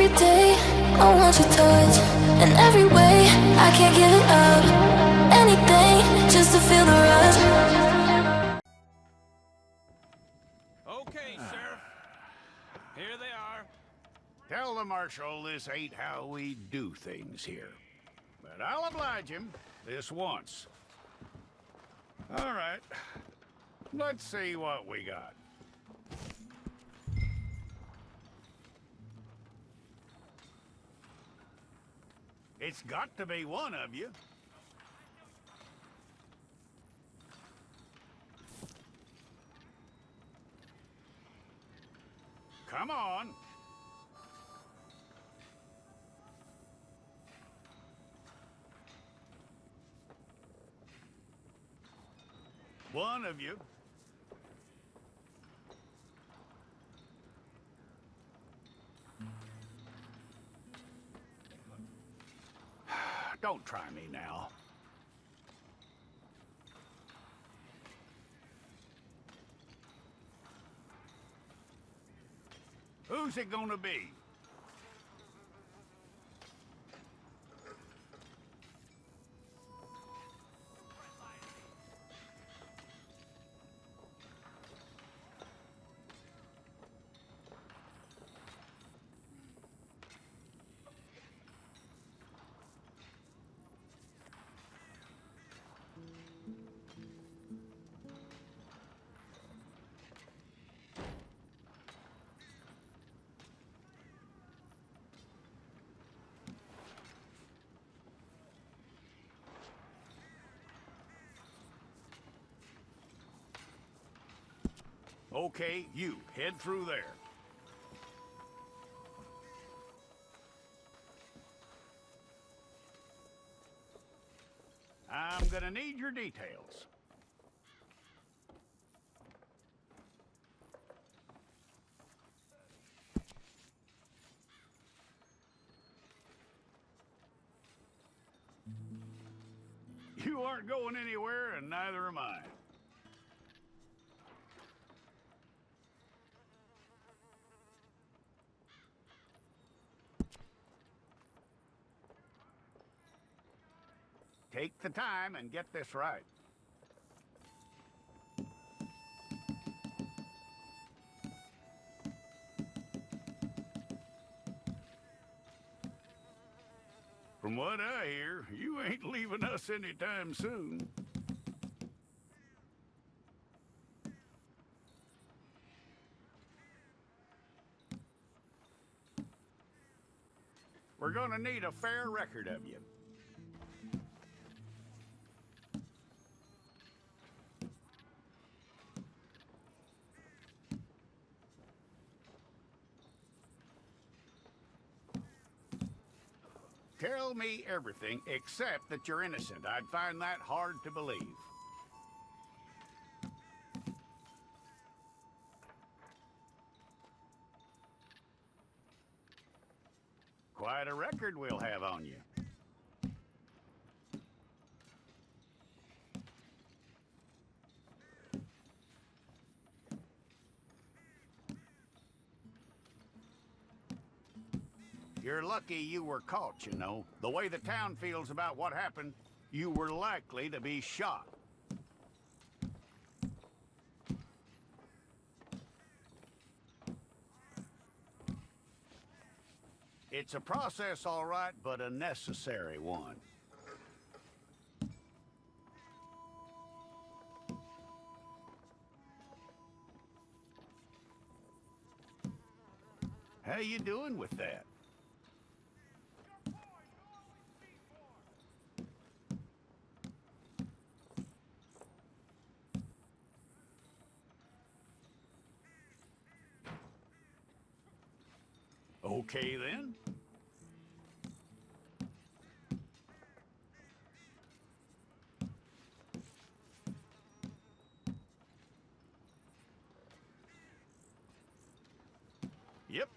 every day I want your touch. In every way I can't give it up. Anything just to feel the rush. Okay, Sheriff. Here they are. Tell the Marshal this ain't how we do things here. But I'll oblige him this once. All right. Let's see what we got. It's got to be one of you. Come on. One of you. Don't try me now. Who's it gonna be? Okay, you head through there. I'm gonna need your details. You aren't going anywhere, and neither am I. Take the time and get this right. From what I hear, you ain't leaving us anytime soon. We're gonna need a fair record of you. Tell me everything except that you're innocent. I'd find that hard to believe. Quite a record we'll have on you. You're lucky you were caught, you know. The way the town feels about what happened, you were likely to be shot. It's a process, all right, but a necessary one. How you doing with that? Okay, then. Yep.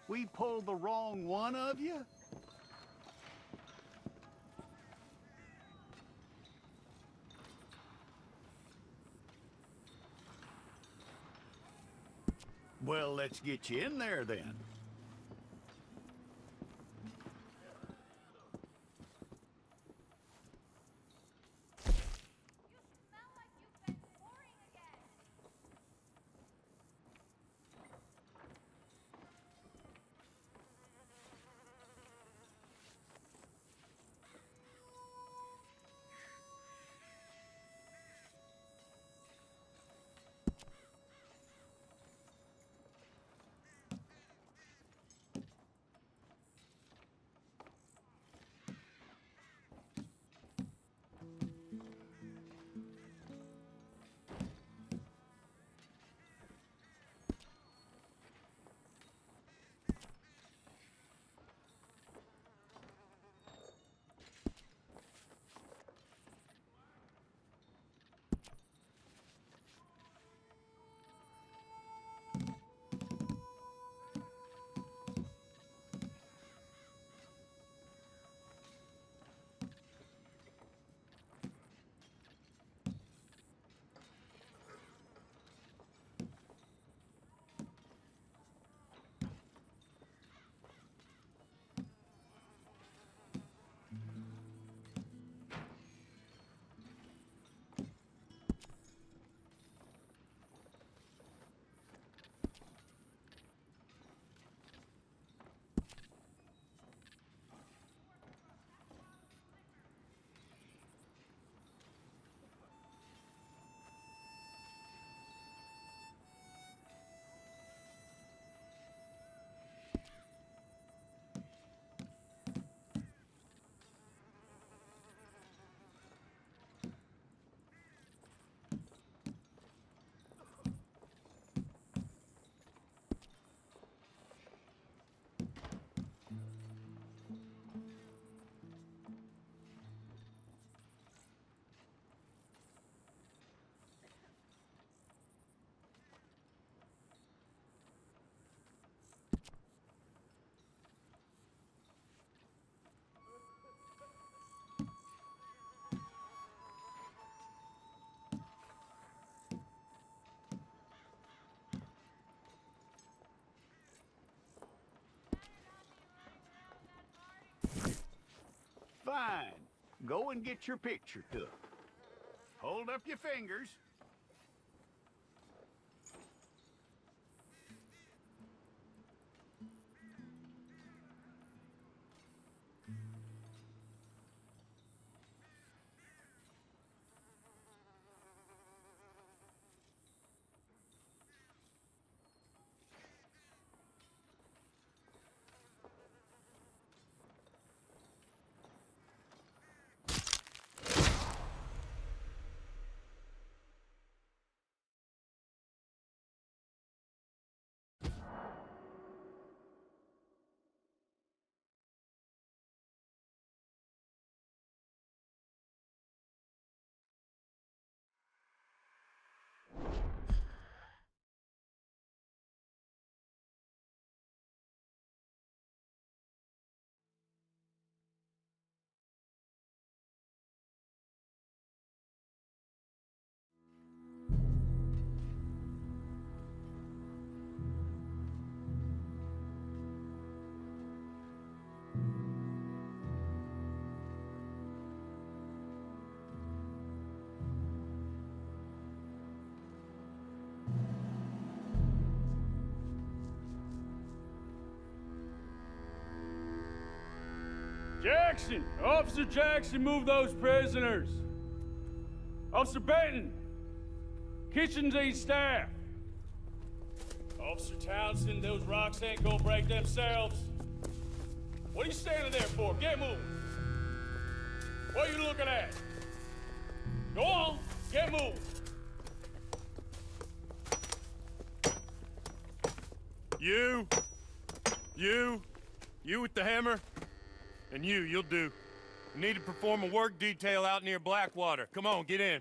We pulled the wrong one of you? Well, let's get you in there then. Fine. Go and get your picture took. Hold up your fingers. Jackson! Officer Jackson, move those prisoners! Officer Benton! Kitchens aid staff! Officer Townsend, those rocks ain't gonna break themselves. What are you standing there for? Get moving! What are you looking at? Go on, get moving! You with the hammer? And you'll do. You need to perform a work detail out near Blackwater. Come on, get in.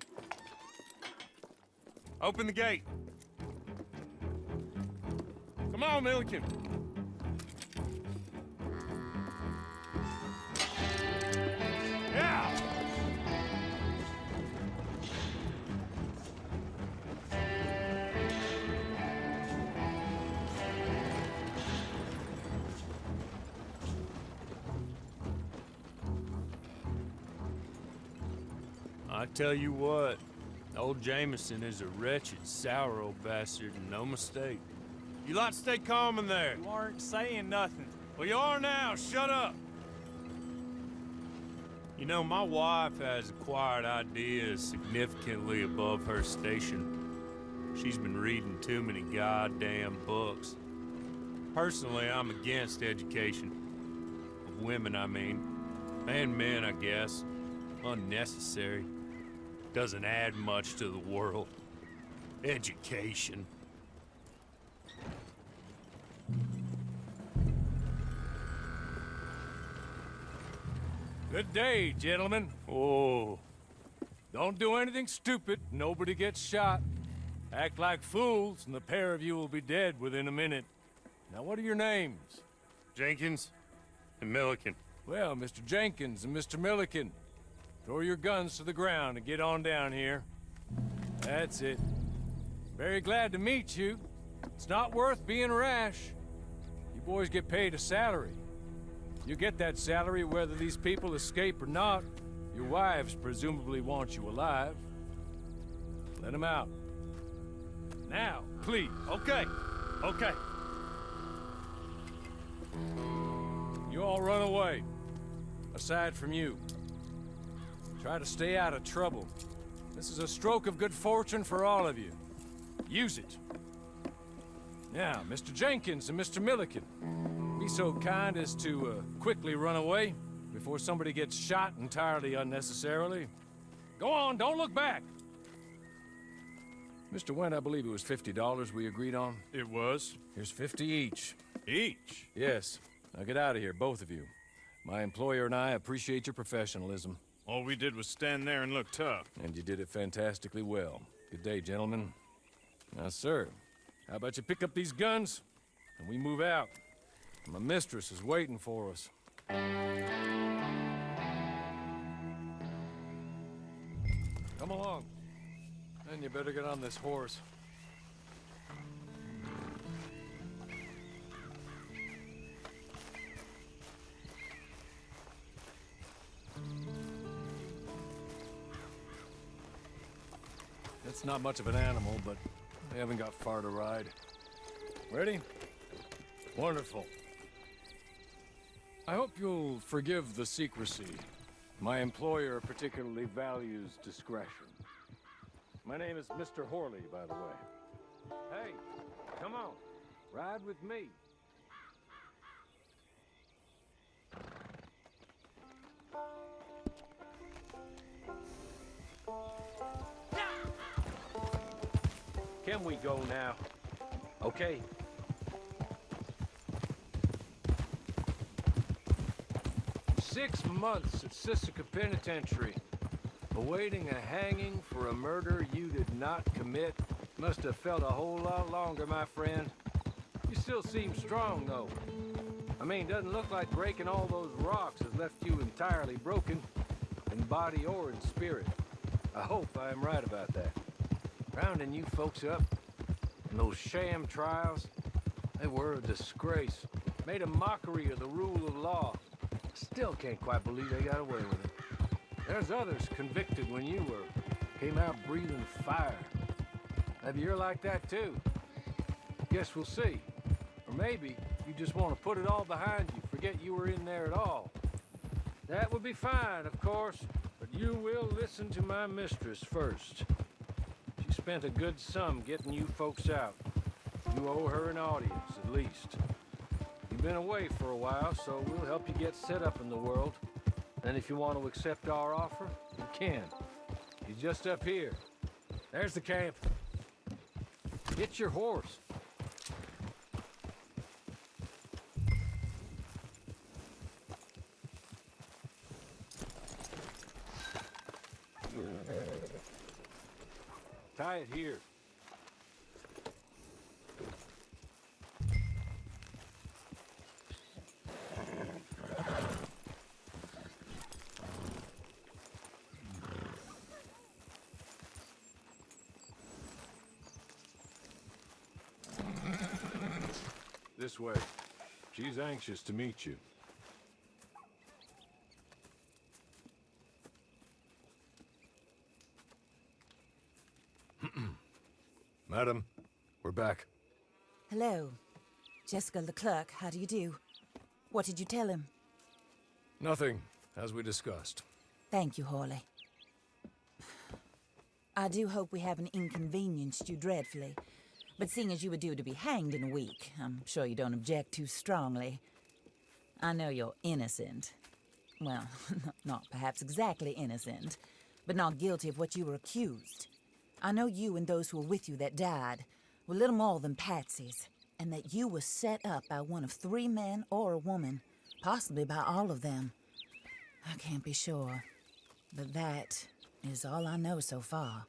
Open the gate. Come on, Milliken. Yeah! I tell you what, old Jameson is a wretched, sour old bastard, and no mistake. You lot stay calm in there. You aren't saying nothing. Well, you are now. Shut up. You know, my wife has acquired ideas significantly above her station. She's been reading too many goddamn books. Personally, I'm against education. Of women, I mean. And men, I guess. Unnecessary. Doesn't add much to the world. Education. Good day, gentlemen. Oh. Don't do anything stupid. Nobody gets shot. Act like fools, and the pair of you will be dead within a minute. Now, what are your names? Jenkins and Milliken. Well, Mr. Jenkins and Mr. Milliken, throw your guns to the ground and get on down here. That's it. Very glad to meet you. It's not worth being rash. You boys get paid a salary. You get that salary whether these people escape or not. Your wives presumably want you alive. Let them out. Now, please. Okay. You all run away. Aside from you. Try to stay out of trouble. This is a stroke of good fortune for all of you. Use it. Now, Mr. Jenkins and Mr. Milliken, be so kind as to quickly run away before somebody gets shot entirely unnecessarily. Go on, don't look back. Mr. Wendt, I believe it was $50 we agreed on. It was. Here's 50 each. Each? Yes. Now get out of here, both of you. My employer and I appreciate your professionalism. All we did was stand there and look tough. And you did it fantastically well. Good day, gentlemen. Now, sir, how about you pick up these guns and we move out? My mistress is waiting for us. Come along. Then you better get on this horse. It's not much of an animal, but they haven't got far to ride. Ready? Wonderful. I hope you'll forgive the secrecy. My employer particularly values discretion. My name is Mr. Horley, by the way. Hey, come on. Ride with me. Can we go now? Okay. Six months at Sisika Penitentiary, awaiting a hanging for a murder you did not commit. Must have felt a whole lot longer, my friend. You still seem strong, though. I mean, doesn't look like breaking all those rocks has left you entirely broken, in body or in spirit. I hope I am right about that. Rounding you folks up, and those sham trials, they were a disgrace. Made a mockery of the rule of law. Still can't quite believe they got away with it. There's others convicted when you were. Came out breathing fire. Maybe you're like that too. Guess we'll see. Or maybe you just want to put it all behind you, forget you were in there at all. That would be fine, of course, but you will listen to my mistress first. She spent a good sum getting you folks out. You owe her an audience, at least. You've been away for a while, so we'll help you get set up in the world. And if you want to accept our offer, you can. He's just up here. There's the camp. Get your horse. Tie it here. This way. She's anxious to meet you. Madam, we're back. Hello. Jessica Leclerc, how do you do? What did you tell him? Nothing, as we discussed. Thank you, Hawley. I do hope we haven't inconvenienced you dreadfully. But seeing as you were due to be hanged in a week, I'm sure you don't object too strongly. I know you're innocent. Well, not perhaps exactly innocent, but not guilty of what you were accused. I know you and those who were with you that died were little more than patsies, and that you were set up by one of 3 men or a woman, possibly by all of them. I can't be sure, but that is all I know so far.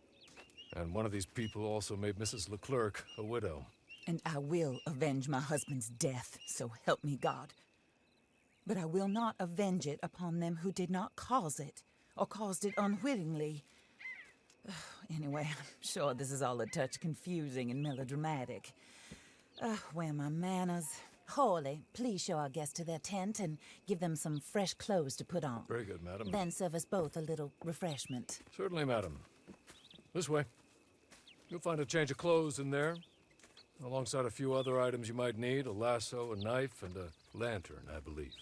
And one of these people also made Mrs. Leclerc a widow. And I will avenge my husband's death, so help me God. But I will not avenge it upon them who did not cause it, or caused it unwittingly. Anyway, I'm sure this is all a touch confusing and melodramatic. Where are my manners? Hawley, please show our guests to their tent and give them some fresh clothes to put on. Very good, madam. Then serve us both a little refreshment. Certainly, madam. This way. You'll find a change of clothes in there, alongside a few other items you might need, a lasso, a knife, and a lantern, I believe.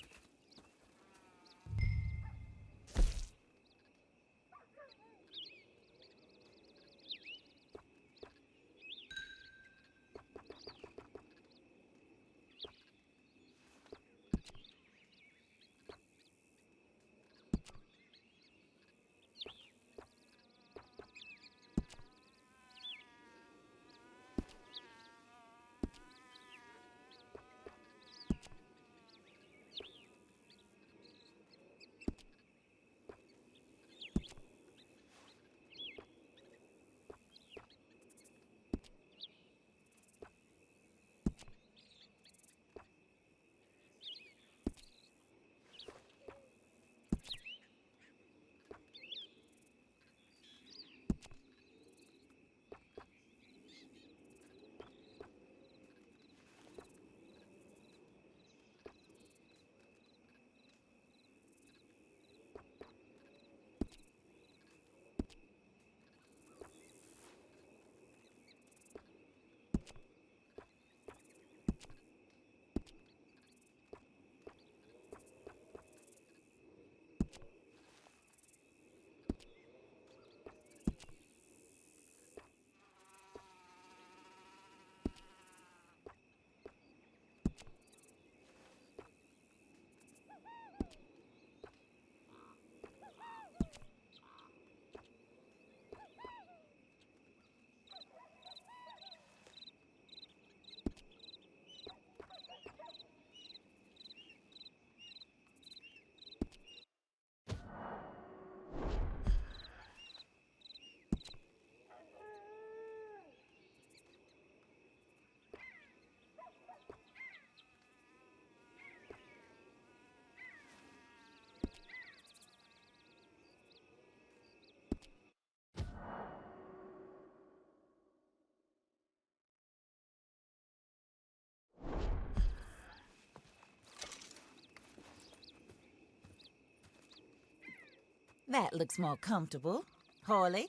That looks more comfortable. Hawley,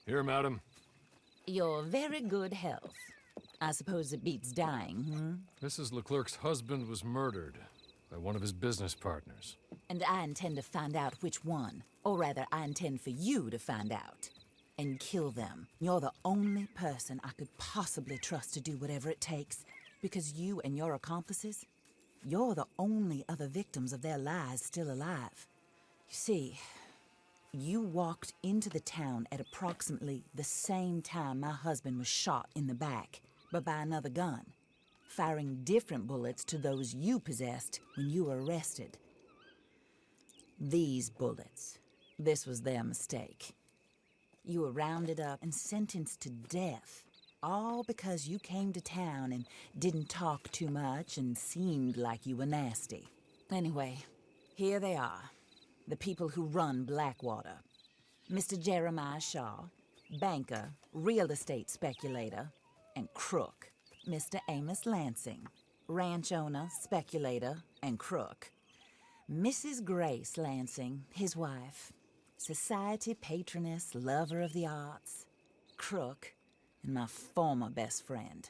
Here, madam. your very good health. I suppose it beats dying, hmm? Mrs. Leclerc's husband was murdered by one of his business partners. And I intend to find out which one. Or rather, I intend for you to find out. And kill them. You're the only person I could possibly trust to do whatever it takes. Because you and your accomplices, you're the only other victims of their lies still alive. You see, you walked into the town at approximately the same time my husband was shot in the back, but by another gun, firing different bullets to those you possessed when you were arrested. These bullets, this was their mistake. You were rounded up and sentenced to death, all because you came to town and didn't talk too much and seemed like you were nasty. Anyway, here they are, the people who run Blackwater. Mr. Jeremiah Shaw, banker, real estate speculator, and crook. Mr. Amos Lansing, ranch owner, speculator, and crook. Mrs. Grace Lansing, his wife, society patroness, lover of the arts, crook, and my former best friend,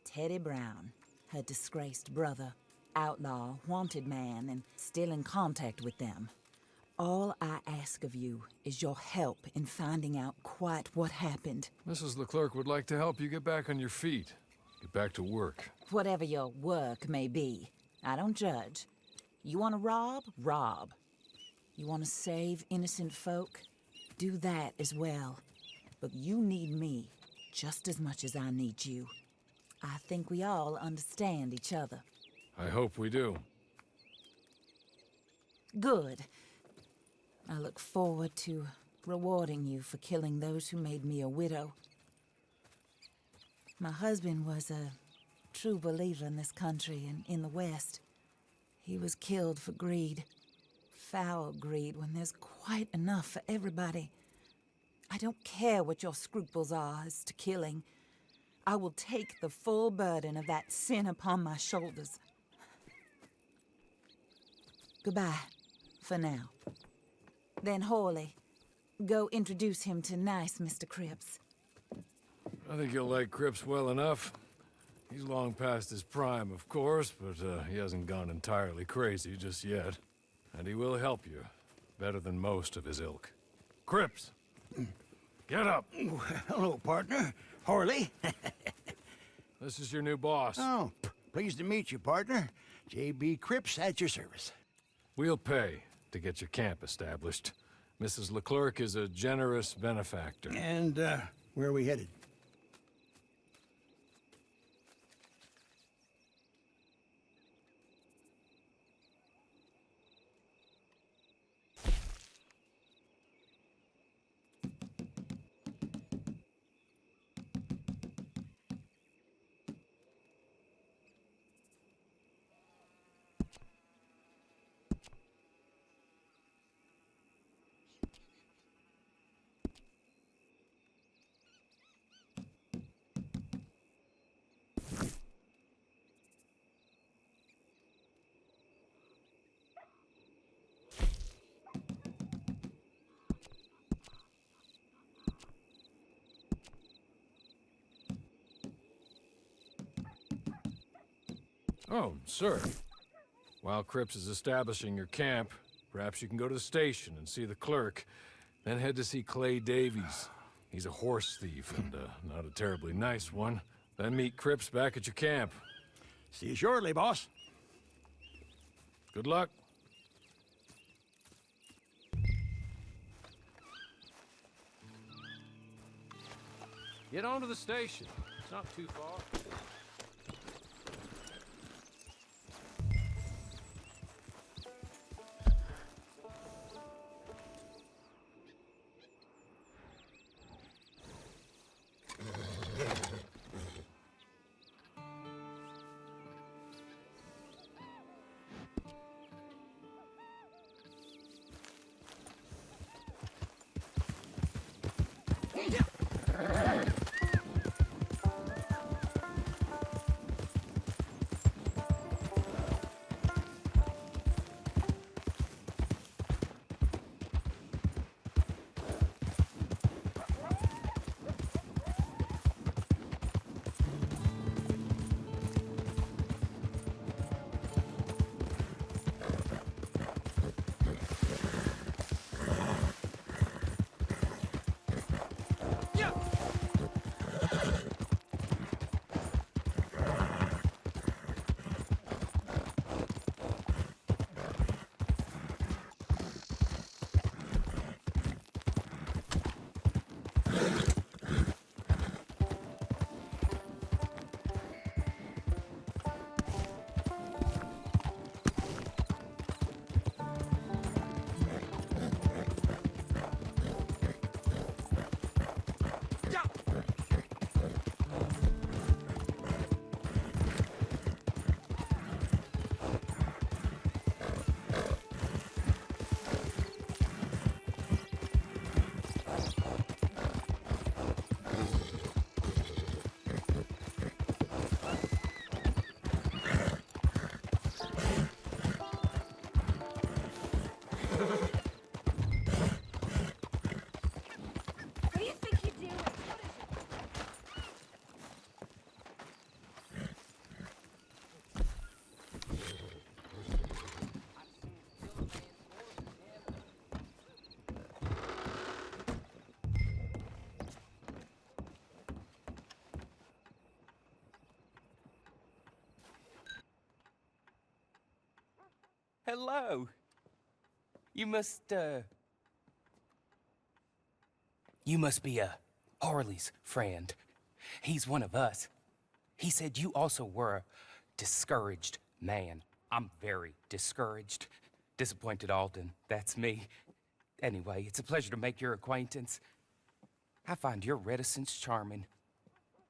Teddy Brown, her disgraced brother, outlaw, wanted man, and still in contact with them. All I ask of you is your help in finding out quite what happened. Mrs. Leclerc would like to help you get back on your feet. Get back to work. Whatever your work may be, I don't judge. You want to rob? Rob. You want to save innocent folk? Do that as well. But you need me just as much as I need you. I think we all understand each other. I hope we do. Good. I look forward to rewarding you for killing those who made me a widow. My husband was a true believer in this country and in the West. He was killed for greed. Foul greed when there's quite enough for everybody. I don't care what your scruples are as to killing. I will take the full burden of that sin upon my shoulders. Goodbye, for now. Then Hawley, go introduce him to nice Mr. Cripps. I think you'll like Cripps well enough. He's long past his prime, of course, but he hasn't gone entirely crazy just yet. And he will help you, better than most of his ilk. Cripps! Get up! Hello, partner. Harley. This is your new boss. Oh, pleased to meet you, partner. J.B. Cripps at your service. We'll pay to get your camp established. Mrs. Leclerc is a generous benefactor. And, where are we headed? Oh, sir. While Cripps is establishing your camp, perhaps you can go to the station and see the clerk, then head to see Clay Davies. He's a horse thief and not a terribly nice one. Then meet Cripps back at your camp. See you shortly, boss. Good luck. Get on to the station. It's not too far. Hello. You must be Harley's friend. He's one of us. He said you also were a discouraged man. I'm very discouraged. Disappointed Alden, that's me. Anyway, it's a pleasure to make your acquaintance. I find your reticence charming.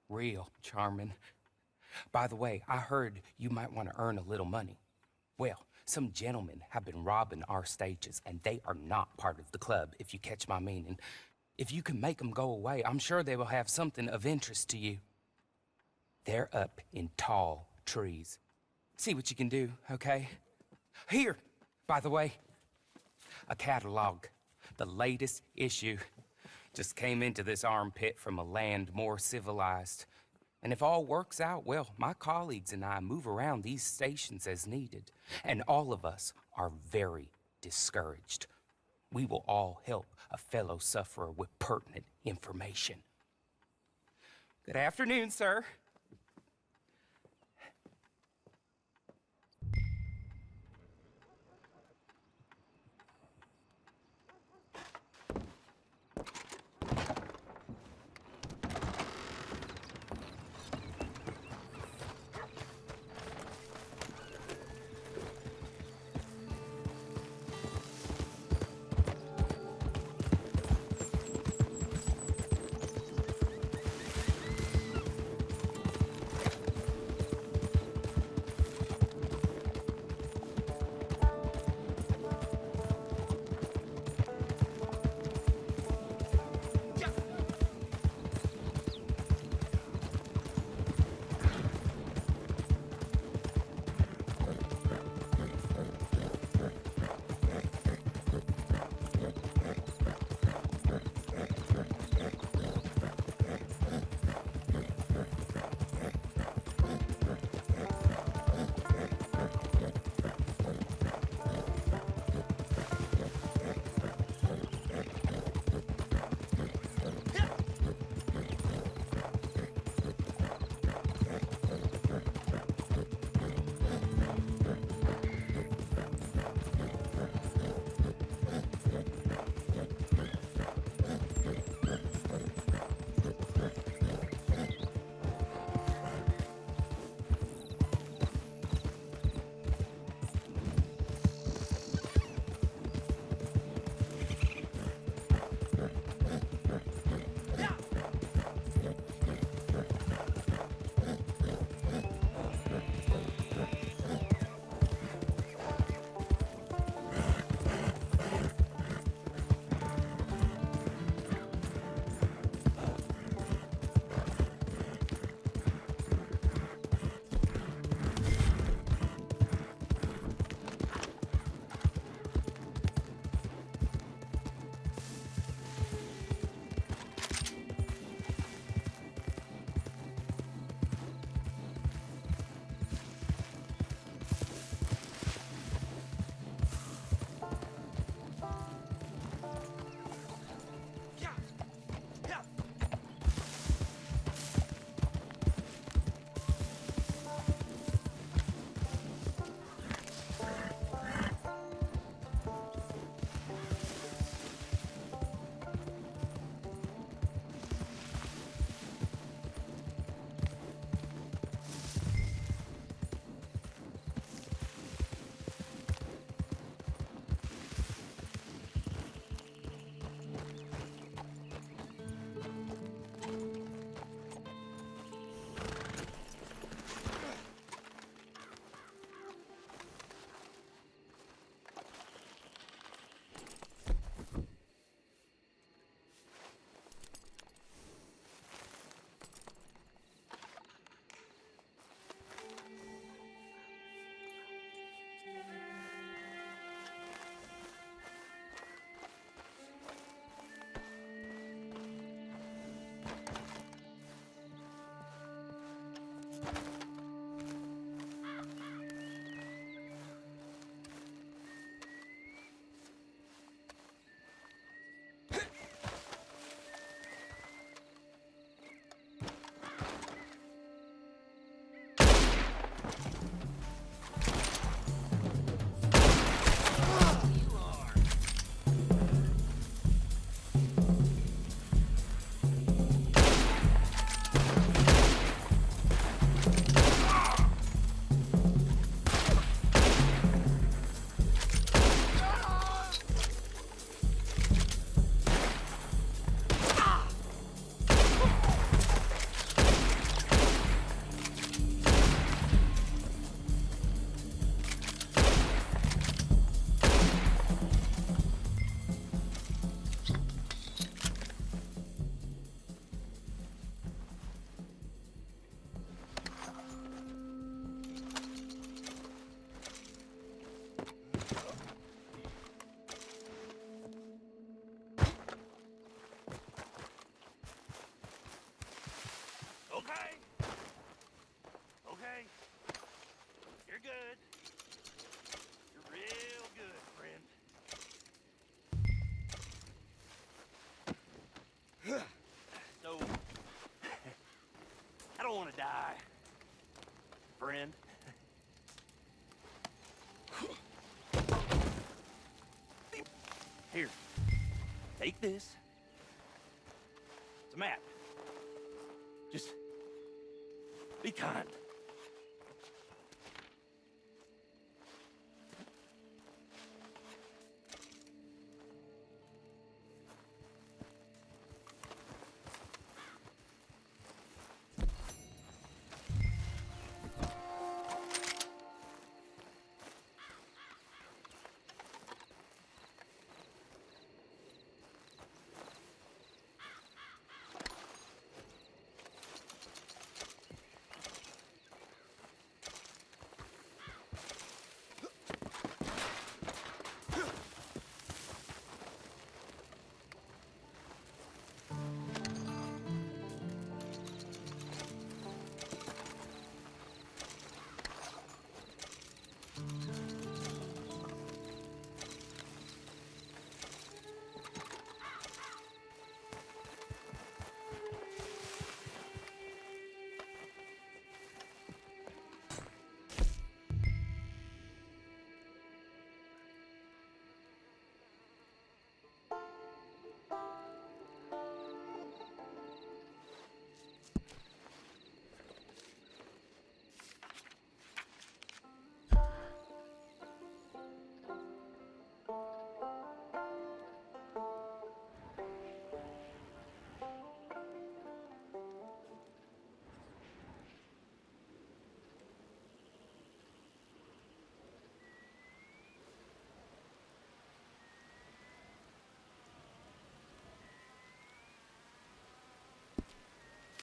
Real charming. By the way, I heard you might want to earn a little money. Well, some gentlemen have been robbing our stages, and they are not part of the club, if you catch my meaning. If you can make them go away, I'm sure they will have something of interest to you. They're up in tall trees. See what you can do, okay? Here, by the way, a catalog. The latest issue. Just came into this armpit from a land more civilized. And if all works out, well, my colleagues and I move around these stations as needed. And all of us are very discouraged. We will all help a fellow sufferer with pertinent information. Good afternoon, sir. friend. Here, take this. It's a map. Just be kind.